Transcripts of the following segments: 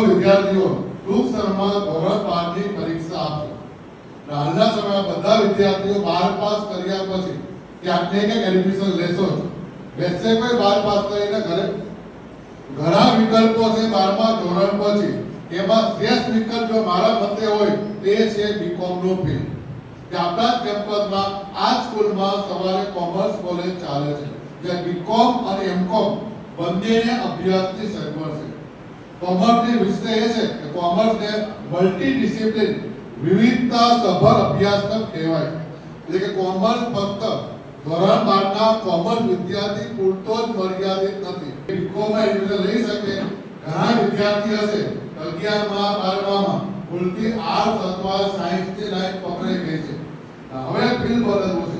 વિદ્યાર્થીઓ ટૂંક સમયમાં ધોરણ 5 ની પરીક્ષા આપશે. હાલના સમયમાં બધા વિદ્યાર્થીઓ 12 પાસ કર્યા પછી ક્યાંક ને ક્યાંક એડમિશન લેશો જ. બેસે કોઈ 12 પાસ કરીને ઘણા વિકલ્પો છે 12મા ધોરણ પછી. એમાં શ્રેષ્ઠ વિકલ્પ જો મારા મતે હોય તે છે બીકોમ નો ફિલ્ડ. કે આપણા કેમ્પસમાં આ સ્કૂલમાં સવારે કોમર્સ કોલેજ ચાલે છે, જે બીકોમ અને એમકોમ બંનેને અભ્યાસની સગવડ છે. કોમર્સની વિશેષતા એ છે કે કોમર્સને મલ્ટી ડિસિપ્લિન વિવિધતા સભર અભ્યાસક્રમ કહેવાય. એટલે કે કોમર્સ ફક્ત ધોરણ 12 ના કોમર્સ વિદ્યાર્થી પૂરતો જ મર્યાદિત નથી. બીકોમમાં એડમિશન લઈ શકે ઘણા વિદ્યાર્થી હશે 11મા 12માં ભૂલથી આર્ટ્સ અથવા સાયન્સની લાઈન પકડાઈ ગઈ છે. હવે ફિલ્ડ બદલવું છે.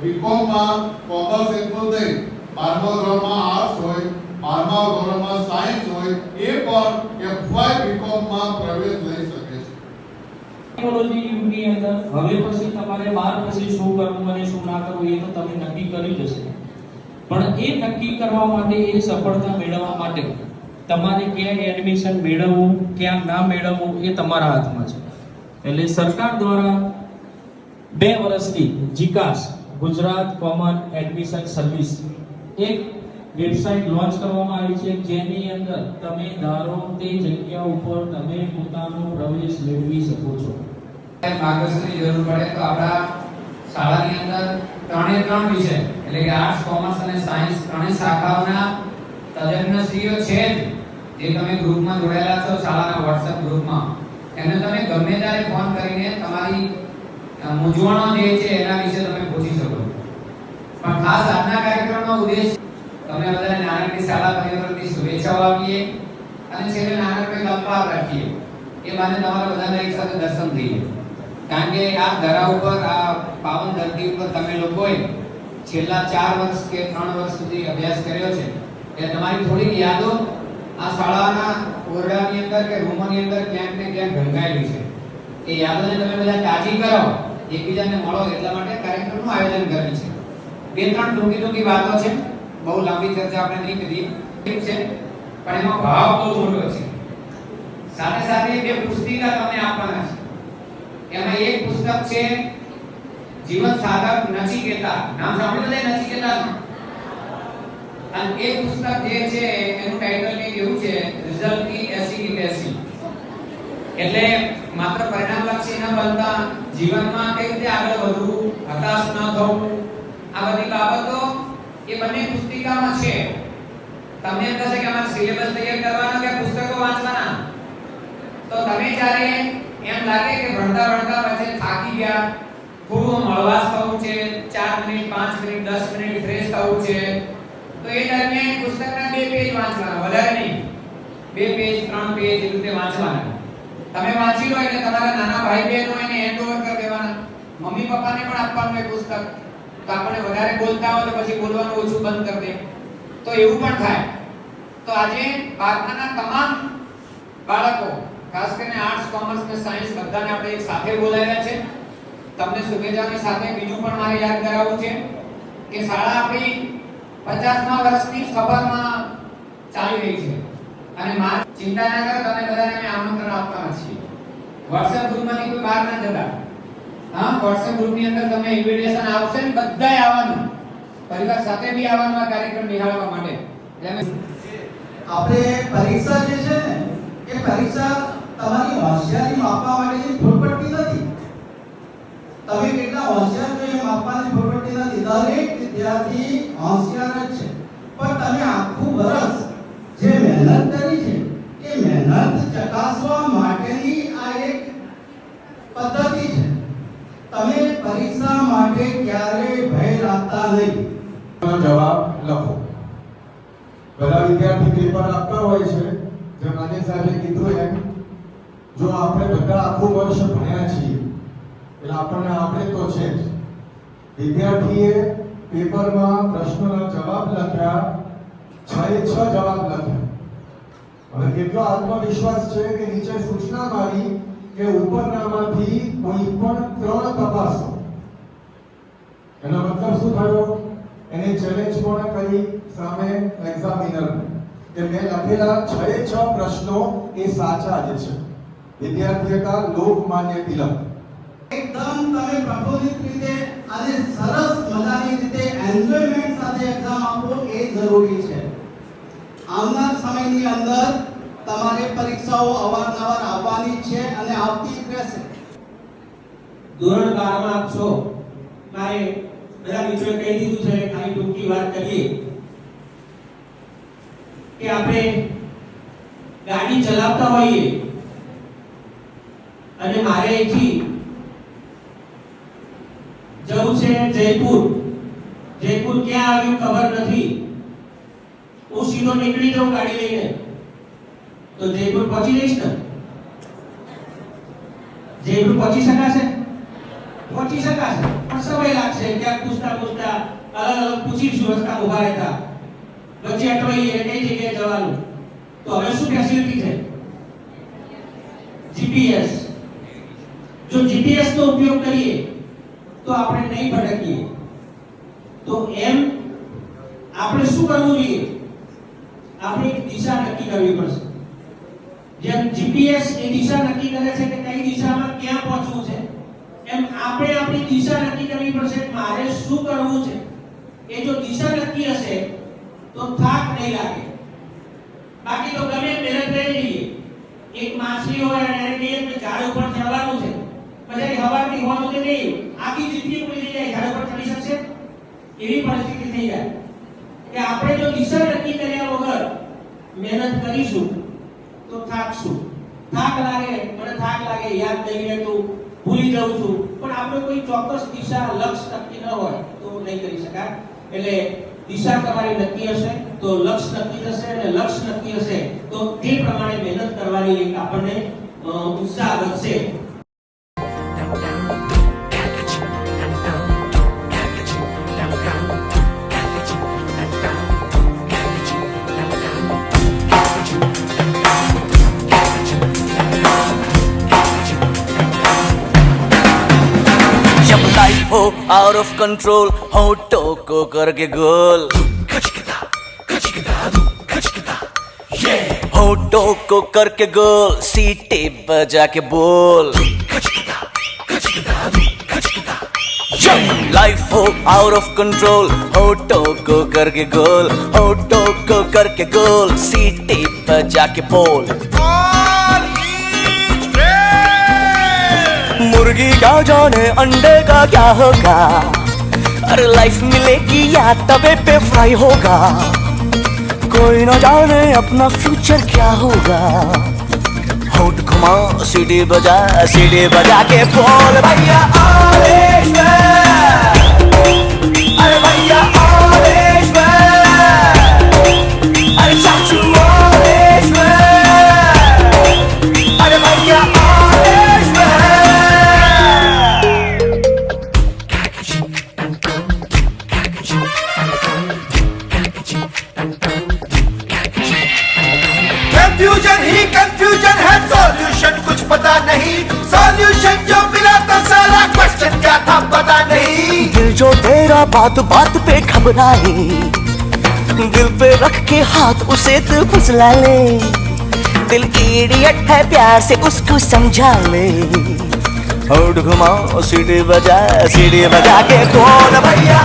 બીકોમમાં કોમર્સ એટલું નહીં, 12મા ધોરણમાં આર્ટ્સ હોય, 12મા ધોરણમાં સાયન્સ હોય, એ પણ એફવાય બીકોમમાં પ્રવેશ લઈ શકે છે. ટેકનોલોજી યુગની અંદર હવે પછી તમારે 12 પછી શું કરવું અને શું ના કરવું એ તો તમે નક્કી કરી જશે. પણ એ નક્કી કરવા માટે, એ સફળતા મેળવવા માટે તમારે ક્યાં એડમિશન મેળવવું, ક્યાં ના મેળવવું એ તમારા હાથમાં છે. એટલે સરકાર દ્વારા 2 વર્ષથી જીકાસ ગુજરાત કોમન એડમિશન સર્વિસ એક વેબસાઇટ લોન્ચ કરવામાં આવી છે, જેની અંદર તમે ધારો તે જગ્યા ઉપર તમે પોતાનો પ્રવેશ મેળવી શકો છો. માર્ગદર્શનની જરૂર પડે તો આપણા શાળાની અંદર 3 વિષય એટલે કે આર્ટ્સ, કોમર્સ અને સાયન્સ ત્રણેય શાખાઓના તજજ્ઞશ્રીઓ છે જે તમે ગ્રુપમાં જોડાયેલા છો, શાળાના WhatsApp ગ્રુપમાં. એમને તમે ગમે ત્યારે ફોન કરીને તમારી મૂંઝવણો જે છે એના વિશે તમે પૂછી શકો. પણ ખાસ આજના કાર્યક્રમનો ઉદ્દેશ તમને બધાને નાનકડી શાળા પરિવારની શુભેચ્છાઓ આપીએ અને છેલ્લે નાનકડી અપવાદ રાખીએ. એ બાને તમારા બધાના એક સાથે દર્શન થઈએ. કારણ કે આ ધરા ઉપર, આ પાવન ધરતી ઉપર તમે લોકોએ છેલ્લા 4 વર્ષ કે 3 વર્ષ સુધી અભ્યાસ કર્યો છે. એ તમારી થોડીક યાદો આ શાળાના ઓરડાની અંદર કે રૂમોની અંદર ક્યાંક ને ક્યાંક ઢંકાયેલી છે. એ યાદોને તમે બધા તાજી કરો, એકબીજાને મળો, એટલા માટે કાર્યક્રમનું આયોજન કર્યું છે. 2-3 ટૂંકી વાતો છે, બહુ લાંબી ચર્ચા આપણે નહીં કરી છે, પણ એમાં ભાવ બહુ મોટો છે. સાથે સાથે 2 પુસ્તિકા તમને આપવાના છે. એમાં એક પુસ્તક છે જીવન સાધક નચિકેતા. નામ સાંભળ્યું છે નચિકેતા? અને એ પુસ્તક જે છે એનું ટાઇટલ કંઈક એવું છે, રિઝલ્ટ કી એસિડિક એસી. એટલે માત્ર પરિણામ લક્ષી ન બનતા જીવનમાં કઈ રીતે આગળ વધવું, હતાશ ન થવું, આ બધી બાબતો એ બંને પુસ્તિકામાં છે. તમને એમ થશે કે અમારે સિલેબસ તૈયાર કરવાનો કે પુસ્તકો વાંચવાના, તો તમે જ્યારે એમ લાગે કે ભણતા વચ્ચે થાકી ગયા, થોડું હળવાશ થવું છે, 4 મિનિટ 5 મિનિટ 10 મિનિટ ફ્રેશ થવું છે, તો એ દરમિયાન પુસ્તકના 2 પેજ વાંચવાના, વધારે નહીં. 2 પેજ 3 પેજ એ રીતે વાંચવાના. તમે વાંચી લો એટલે તમારા નાના ભાઈ બહેનો એને હેન્ડ ઓવર કરી દેવાના. મમ્મી પપ્પાને પણ આપવાનું એ પુસ્તક. તો આપણે વધારે બોલતા હોય તો પછી બોલવાનું ઓછું બંધ કરી દે, તો એવું પણ થાય. તો આજે 12માના તમામ બાળકો, ખાસ કરીને આર્ટ્સ, કોમર્સ અને સાયન્સ બધાને આપણે એક સાથે બોલાવ્યા છે. તમને શુભેચ્છાની સાથે બીજું પણ મારે યાદ કરાવવું છે કે શાળા આપણી 50મા વર્ષની સફરમાં ચાલી રહી છે. અને માં ચિંતા ના કરો, તમે બધાને અમે આમંત્રણ આપવાના છીએ. WhatsApp ગ્રુપમાંથી કોઈ બહાર ના જતા. હા, WhatsApp ગ્રુપની અંદર તમને ઇન્વિટેશન આવશે ને બધાય આવવાનું, પરિવાર સાથે બી આવવાનું આ કાર્યક્રમ નિહાળવા માટે. આપણે પરીક્ષા જે છે ને એ પરીક્ષા તમારી હોશિયારી માપવા માટેની ફૂટપટ્ટી નથી. તમે કેટલા હોશિયાર છો એ માપવાની ફૂટપટ્ટી નથી. દરેક વિદ્યાર્થી હોશિયાર જ છે, પણ તમે આખું વર્ષ જે મહેનત કરી છે એ મહેનત ચકાસવા માટેની આ એક પદ્ધતિ છે. તમે પરીક્ષા માટે ક્યારેય ભય રાખતા નહીં. જવાબ લખો. બધા વિદ્યાર્થી પેપર આપતા હોય છે, જેમ આજે સાહેબે કીધું એમ, જો આપણે બધા આખું વર્ષ ભણ્યા છીએ એટલે આપણે તો છે જ. વિદ્યાર્થીએ પેપરમાં પ્રશ્નોના જવાબ લખ્યા, 6 જવાબ લખ્યા. હવે કેટલો આત્મવિશ્વાસ છે કે નીચે સૂચના મારી કે ઉપરનામાંથી કોઈ પણ 3 તપાસો. એનો મતલબ શું થયો? એને ચેલેન્જ કોણે કરી? સામે એક્ઝામિનર. કે મેં લખેલા 6 પ્રશ્નો એ સાચા જ છે. વિદ્યાર્થી હતા લોકમાન્ય તિલક. એકદમ તમે પ્રબોધિત રીતે અને સરસ મજાની રીતે એન્જોયમેન્ટ સાથે એક્ઝામ આપો એ જરૂરી છે. આવનાર સમયની અંદર તમારે પરીક્ષાઓ અવારનવાર આવવાની છે અને આવતી જ રહેશે. ધોરણ 12 માં આપ છો. મારે બધા મિત્રોએ કહી દીધું છે, ખાલી ટૂંકી વાત કરીએ કે આપણે ગાડી ચલાવતા હોઈએ અને મારે અહીંથી જવું છે જયપુર. જયપુર ક્યાં આવ્યું ખબર નથી. હું સીધો નીકળી જાઉં ગાડી લઈને તો જયપુર પહોંચી જઈશ ને? જયપુર પહોંચી શકાશે? પહોંચી શકાશે, પણ સમય લાગશે. ક્યાંક પૂછતા પૂછતા અલગ પૂછીશું, રસ્તા ઉભા રહેતા, વચ્ચે અટવાઈએ કઈ જગ્યાએ જવાનું. તો હવે શું ફેસિલિટી છે? જીપીએસ. જો જીપીએસ નો ઉપયોગ કરીએ તો આપણે નહીં ભટકીએ. તો એમ આપણે શું કરવું જોઈએ? આપણે એક દિશા નક્કી કરવી પડશે. જેમ જીપીએસ એ દિશા નક્કી કરે છે કે કઈ દિશામાં ક્યાં પહોંચવું છે, એમ આપણે આપણી દિશા નક્કી કરવી પડશે. મારે શું કરવું છે એ જો દિશા નક્કી હશે તો થાક નહીં લાગે. બાકી તો ગમે મહેનત કરી લઈએ. એક માછલી હોય અને એને કહીએ કે ઝાડ ઉપર ચડવાનું છે, પછી હવાથી હોવા સુધી નહીં, આખી જિંદગી પૂરી થઈ જાય, ઝાડ ઉપર ચડી શકશે? એવી પરિસ્થિતિ થઈ જાય કે આપણે જો દિશા નક્કી કર્યા વગર મહેનત કરીશું તો થાકશું. થાક લાગે, મને થાક લાગે, યાદ નહીં રહેતું, ભૂલી જાઉં છું. પણ આપણે કોઈ ચોક્કસ દિશા લક્ષ્ય નક્કી ન હોય તો નહીં કરી શકાય. એટલે દિશા તમારી નક્કી હશે તો લક્ષ્ય નક્કી થશે, અને લક્ષ્ય નક્કી હશે તો તે પ્રમાણે મહેનત કરવાની એક આપણને ઉત્સાહ વધશે. हो आउट ऑफ कंट्रोल होठों को करके गोल, होठों को करके गोल, सीटी बजा के बोल. लाइफ हो आउट ऑफ कंट्रोल होठों को करके गोल, होठों को करके गोल, सीटी बजा के बोल. मुर्गी क्या जाने अंडे का क्या होगा, अरे लाइफ मिलेगी या तवे पे फ्राई होगा. कोई न जाने अपना फ्यूचर क्या होगा. होठ घुमा सीढ़ी बजा के बोल भैया ऑलेज में, अरे भैया ऑलेज में, अरे चाचू ऑलेज में, अरे भैया ऑलेज में. कंफ्यूजन ही कंफ्यूजन है, सॉल्यूशन कुछ पता नहीं. सॉल्यूशन जो मिला तो सारा क्वेश्चन क्या था पता नहीं. दिल जो तेरा बात बात पे घबराए, दिल पे रख के हाथ उसे तू फुसला ले. दिल इडियट है, प्यार से उसको समझा ले. होठ घुमा सीढ़ी बजा के बोल भैया